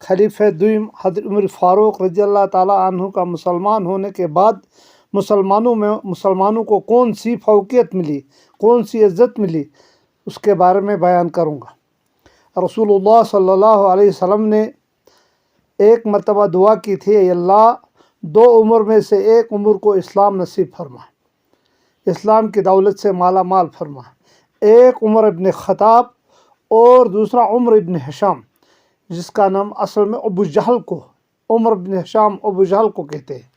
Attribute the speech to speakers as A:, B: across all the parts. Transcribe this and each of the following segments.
A: खलीफा दुइम हज़रत उमर फ़ारूक रज़ी अल्लाह ताला अन्हु का मुसलमान होने के बाद मुसलमानों को कौन सी फ़ौक़ियत मिली, कौन सी इज़्ज़त मिली, उसके बारे में बयान करूँगा। रसूलुल्लाह सल्लल्लाहु अलैहि वसल्लम ने एक मरतबा दुआ की थी, अल्लाह दो उम्र में से एक उम्र को इस्लाम नसीब फरमा, इस्लाम की दौलत से माला माल फरमा। एक उमर इब्न ख़त्ताब और दूसरा उमर इब्न हिशाम, जिसका नाम असल में अबू जहल को, उमर इब्न हिशाम अबू जहल को कहते हैं।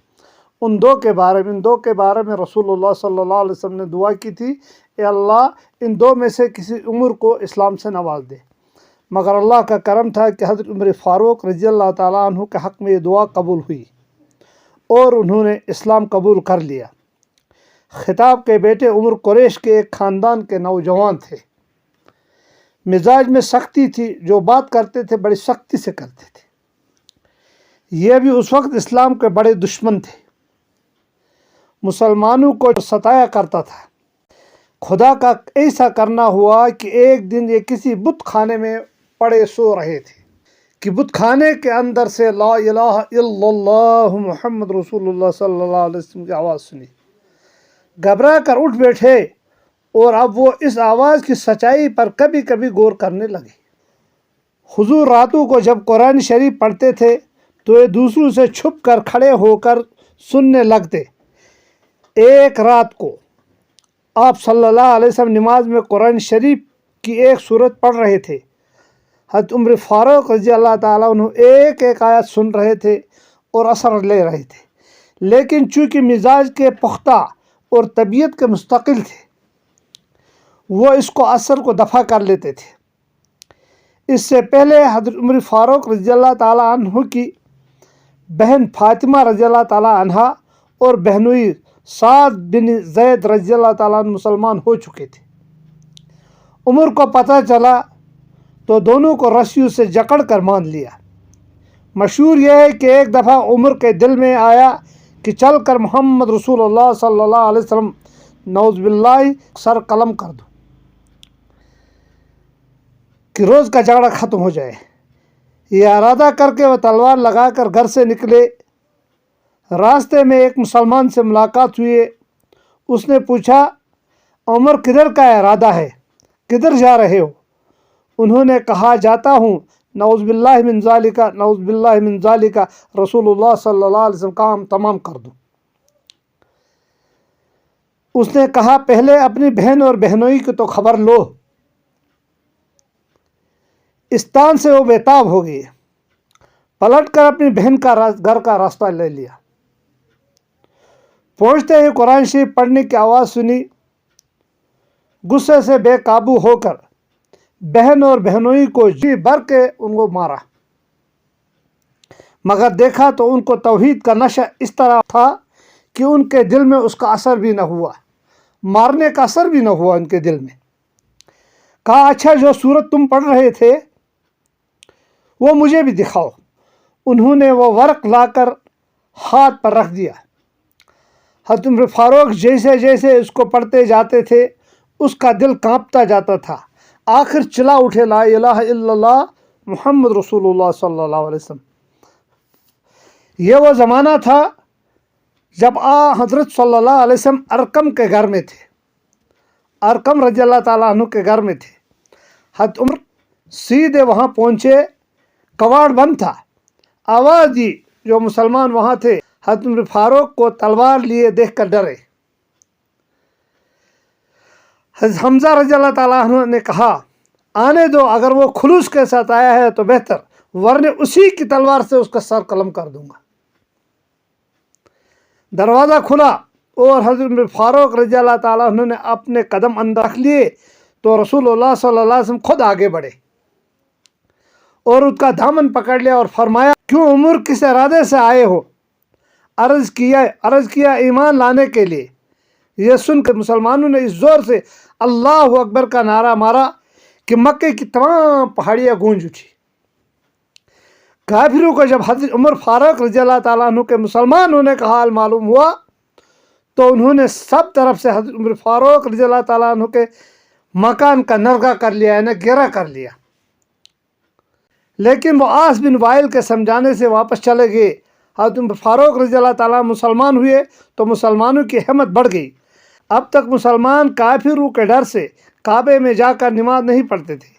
A: इन दो के बारे में रसूलुल्लाह सल्लल्लाहु अलैहि वसल्लम ने दुआ की थी, अल्लाह इन दो में से किसी उम्र को इस्लाम से नवाज दे। मगर अल्लाह का करम था कि हज़रत उमर फ़ारूक रज़ी अल्लाह ताला अन्हु के हक़ में ये दुआ कबूल हुई और उन्होंने इस्लाम कबूल कर लिया। ख़िताब के बेटे उमर कुरैश के एक ख़ानदान के नौजवान थे। मिजाज में सख्ती थी, जो बात करते थे बड़ी सख्ती से करते थे। ये भी उस वक्त इस्लाम के बड़े दुश्मन थे, मुसलमानों को सताया करता था। खुदा का ऐसा करना हुआ कि एक दिन ये किसी बुत खाने में पड़े सो रहे थे कि बुत खाने के अंदर से ला इलाहा इल्लल्लाह मुहम्मद रसूलुल्लाह सल्लल्लाहु अलैहि वसल्लम की आवाज़ सुनी। घबरा कर उठ बैठे और अब वो इस आवाज़ की सच्चाई पर कभी कभी गौर करने लगे। हुजूर रातों को जब कुरान शरीफ पढ़ते थे तो ये दूसरों से छुप कर खड़े होकर सुनने लगते। एक रात को आप सल्लल्लाहु अलैहि वसल्लम नमाज में कुरान शरीफ की एक सूरत पढ़ रहे थे। हज़रत उमर फ़ारूक रज़ी अल्लाह ताला अन्हु एक एक आयत सुन रहे थे और असर ले रहे थे, लेकिन चूँकि मिजाज के पुख्ता और तबीयत के मुस्तकिल थे, वो इसको असर को दफ़ा कर लेते थे। इससे पहले हज़रत उमर फ़ारूक रज़ी अल्लाह ताला अन्हु की बहन फ़ातिमा रज़ी अल्लाह ताला अन्हा और बहनोई साद बिन ज़ैद रज़ी अल्लाह ताला अन्हु मुसलमान हो चुके थे। उमर को पता चला तो दोनों को रस्सियों से जकड़ कर बांध लिया। मशहूर यह है कि एक दफ़ा उमर के दिल में आया कि चल कर मोहम्मद रसूलुल्लाह सल्लल्लाहु अलैहि वसल्लम नौज़ बिल्लाह सर कलम कर दो कि रोज़ का झगड़ा ख़त्म हो जाए। यह इरादा करके वह तलवार लगाकर घर से निकले। रास्ते में एक मुसलमान से मुलाकात हुई। उसने पूछा, उमर किधर का इरादा है, किधर जा रहे हो? उन्होंने कहा, जाता हूँ नऊज़ बिल्लाहि मिन ज़ालिका, नऊज़ बिल्लाहि मिन ज़ालिका, रसूलुल्लाह सल्लल्लाहु अलैहि वसल्लम काम तमाम कर दूँ। उसने कहा, पहले अपनी बहन और बहनोई की तो खबर लो। इस तान से वो बेताब हो गई। पलट कर अपनी बहन का घर का रास्ता ले लिया। पहुँचते ही कुरान शरीफ पढ़ने की आवाज़ सुनी। गुस्से से बेकाबू होकर बहन और बहनोई को जी भर के उनको मारा, मगर देखा तो उनको तौहीद का नशा इस तरह था कि उनके दिल में उसका असर भी न हुआ, मारने का असर भी न हुआ उनके दिल में। कहा, अच्छा जो सूरत तुम पढ़ रहे थे वो मुझे भी दिखाओ। उन्होंने वो वर्क लाकर हाथ पर रख दिया। हज़रत उमर फ़ारूक जैसे जैसे उसको पढ़ते जाते थे उसका दिल कांपता जाता था। आखिर चिल्ला उठे, ला इलाहा इल्लल्लाह मुहम्मद रसूलुल्लाह सल्लल्लाहु अलैहि वसल्लम। ये वो ज़माना था जब हज़रत सल्लल्लाहु अलैहि वसल्लम अरकम के घर में थे, अरकम रज़ी अल्लाह ताला अन्हु के घर में थे। हज़रत उमर सीधे वहाँ पहुँचे, कवाड़ बंद था। आवाज़ दी, जो मुसलमान वहाँ थे हज़रत उमर फ़ारूक को तलवार लिए देख कर डरे। हज़रत हमज़ा रज़ी अल्लाह ताला अन्हु ने कहा, आने दो, अगर वो खुलूस के साथ आया है तो बेहतर, वरने उसी की तलवार से उसका सर कलम कर दूंगा। दरवाज़ा खुला और हज़रत उमर फ़ारूक रज़ी अल्लाह ताला अन्हु ने अपने कदम अंदर रख लिए तो रसूलुल्लाह सल्लल्लाहु अलैहि वसल्लम खुद आगे बढ़े और उसका दामन पकड़ लिया और फरमाया, क्यों उमर, किस इरादे से आए हो? अर्ज़ किया ईमान लाने के लिए। यह सुनकर मुसलमानों ने इस ज़ोर से अल्लाह अकबर का नारा मारा कि मक्के की तमाम पहाड़ियाँ गूंज उठी। काफिरों को जब हज़रत उमर फ़ारूक रज़ी अल्लाह ताला अन्हु के मुसलमान होने का हाल मालूम हुआ तो उन्होंने सब तरफ से हज़रत उमर फ़ारूक रज़ी अल्लाह ताला अन्हु के मकान का नरगा कर लिया, यानी घेरा कर लिया। لیکن وہ عاص بن وائل کے سمجھانے سے واپس چلے گئے۔ حضرت عمر فاروق رضی اللہ تعالیٰ مسلمان ہوئے تو مسلمانوں کی ہمت بڑھ گئی۔ اب تک مسلمان کافروں کے ڈر سے کعبے میں جا کر نماز نہیں پڑھتے تھے۔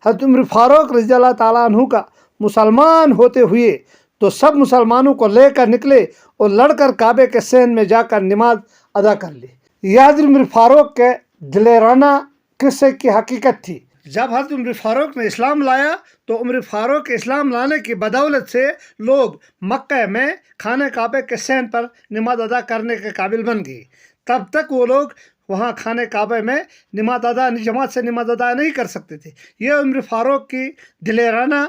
A: حضرت عمر فاروق رضی اللہ تعالیٰ عنہ کا مسلمان ہوتے ہوئے تو سب مسلمانوں کو لے کر نکلے اور لڑ کر کعبے کے صحن میں جا کر نماز ادا کر لی۔ یہ حضرت عمر فاروق کے دلیرانہ قصے کی حقیقت تھی۔ جب حضرت عمر فاروق نے اسلام لایا تو عمر فاروق کے اسلام لانے کی بدولت سے لوگ مکہ میں خانہ کعبے کے صحن پر نماز ادا کرنے کے قابل بن گئے۔ تب تک وہ لوگ وہاں خانہ کعبے میں جماعت سے نماز ادا نہیں کر سکتے تھے۔ یہ عمر فاروق کی دلیرانہ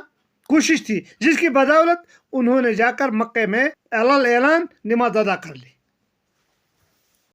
A: کوشش تھی جس کی بدولت انہوں نے جا کر مکے میں اعلان نماز ادا کر لی۔